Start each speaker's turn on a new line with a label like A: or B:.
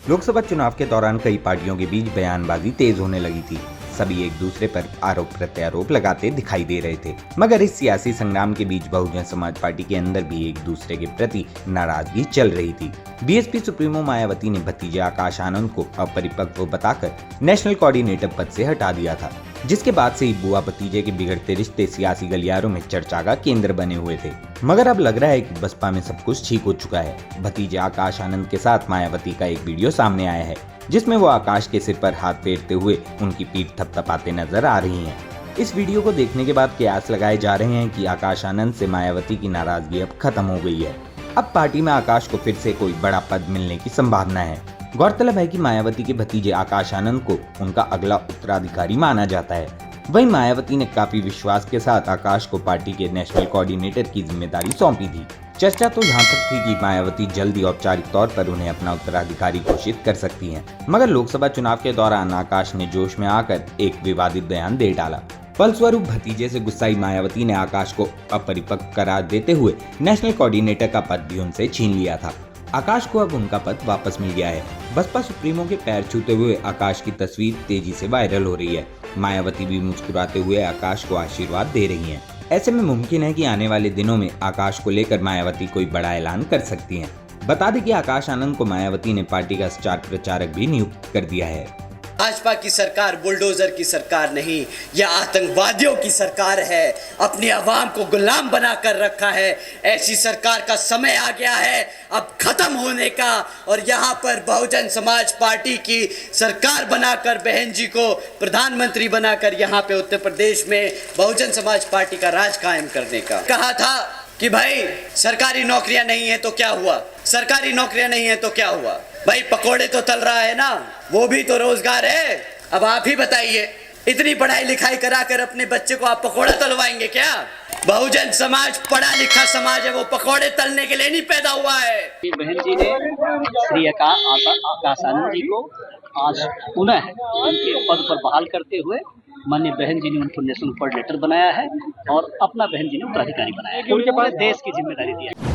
A: लोकसभा चुनाव के दौरान कई पार्टियों के बीच बयानबाजी तेज होने लगी थी। सभी एक दूसरे पर आरोप प्रत्यारोप लगाते दिखाई दे रहे थे, मगर इस सियासी संग्राम के बीच बहुजन समाज पार्टी के अंदर भी एक दूसरे के प्रति नाराजगी चल रही थी। बीएसपी सुप्रीमो मायावती ने भतीजे आकाश आनंद को अपरिपक्व बताकर नेशनल कोऑर्डिनेटर पद से हटा दिया था, जिसके बाद से ही बुआ भतीजे के बिगड़ते रिश्ते सियासी गलियारों में चर्चा का केंद्र बने हुए थे। मगर अब लग रहा है कि बसपा में सब कुछ ठीक हो चुका है। भतीजे आकाश आनंद के साथ मायावती का एक वीडियो सामने आया है, जिसमें वो आकाश के सिर पर हाथ फेरते हुए उनकी पीठ थपथपाते नजर आ रही हैं। इस वीडियो को देखने के बाद कयास लगाए जा रहे हैं कि आकाश आनंद से मायावती की नाराजगी अब खत्म हो गई है। अब पार्टी में आकाश को फिर से कोई बड़ा पद मिलने की संभावना है। गौरतलब है कि मायावती के भतीजे आकाश आनंद को उनका अगला उत्तराधिकारी माना जाता है। वहीं मायावती ने काफी विश्वास के साथ आकाश को पार्टी के नेशनल कोऑर्डिनेटर की जिम्मेदारी सौंपी थी। चर्चा तो यहाँ तक थी कि मायावती जल्दी औपचारिक तौर पर उन्हें अपना उत्तराधिकारी घोषित कर सकती हैं। मगर लोकसभा चुनाव के दौरान आकाश ने जोश में आकर एक विवादित बयान दे डाला। फलस्वरूप भतीजे से गुस्साई मायावती ने आकाश को अपरिपक्व करार देते हुए नेशनल कोऑर्डिनेटर का पद भी उनसे छीन लिया था। आकाश को अब उनका पद वापस मिल गया है। बसपा सुप्रीमो के पैर छूते हुए आकाश की तस्वीर तेजी से वायरल हो रही है। मायावती भी मुस्कुराते हुए आकाश को आशीर्वाद दे रही हैं। ऐसे में मुमकिन है कि आने वाले दिनों में आकाश को लेकर मायावती कोई बड़ा ऐलान कर सकती हैं। बता दें कि आकाश आनंद को मायावती ने पार्टी का स्टार प्रचारक भी नियुक्त कर दिया है।
B: भाजपा की सरकार बुलडोजर की सरकार नहीं, यह आतंकवादियों की सरकार है। अपनी आवाम को गुलाम बनाकर रखा है। ऐसी सरकार का समय आ गया है अब खत्म होने का। और यहाँ पर बहुजन समाज पार्टी की सरकार बनाकर बहन जी को प्रधानमंत्री बनाकर यहाँ पे उत्तर प्रदेश में बहुजन समाज पार्टी का राज कायम करने का कहा था कि भाई सरकारी नौकरियां नहीं है तो क्या हुआ, सरकारी नौकरियां नहीं है तो क्या हुआ। भाई पकोड़े तो तल रहा है ना, वो भी तो रोजगार है। अब आप ही बताइए, इतनी पढ़ाई लिखाई कराकर अपने बच्चे को आप पकोड़ा तलवाएंगे क्या? बहुजन समाज पढ़ा लिखा समाज है, वो पकोड़े तलने के लिए नहीं पैदा हुआ है।
C: बहन जी ने श्री आकाश आनंद जी को आज पुनः उनके पद पर बहाल करते हुए माननीय बहन जी ने उनको नेशनल कोऑर्डिनेटर बनाया है और अपना बहन जी ने उत्तराधिकारी बनाया है। उनके पास देश की जिम्मेदारी दी है।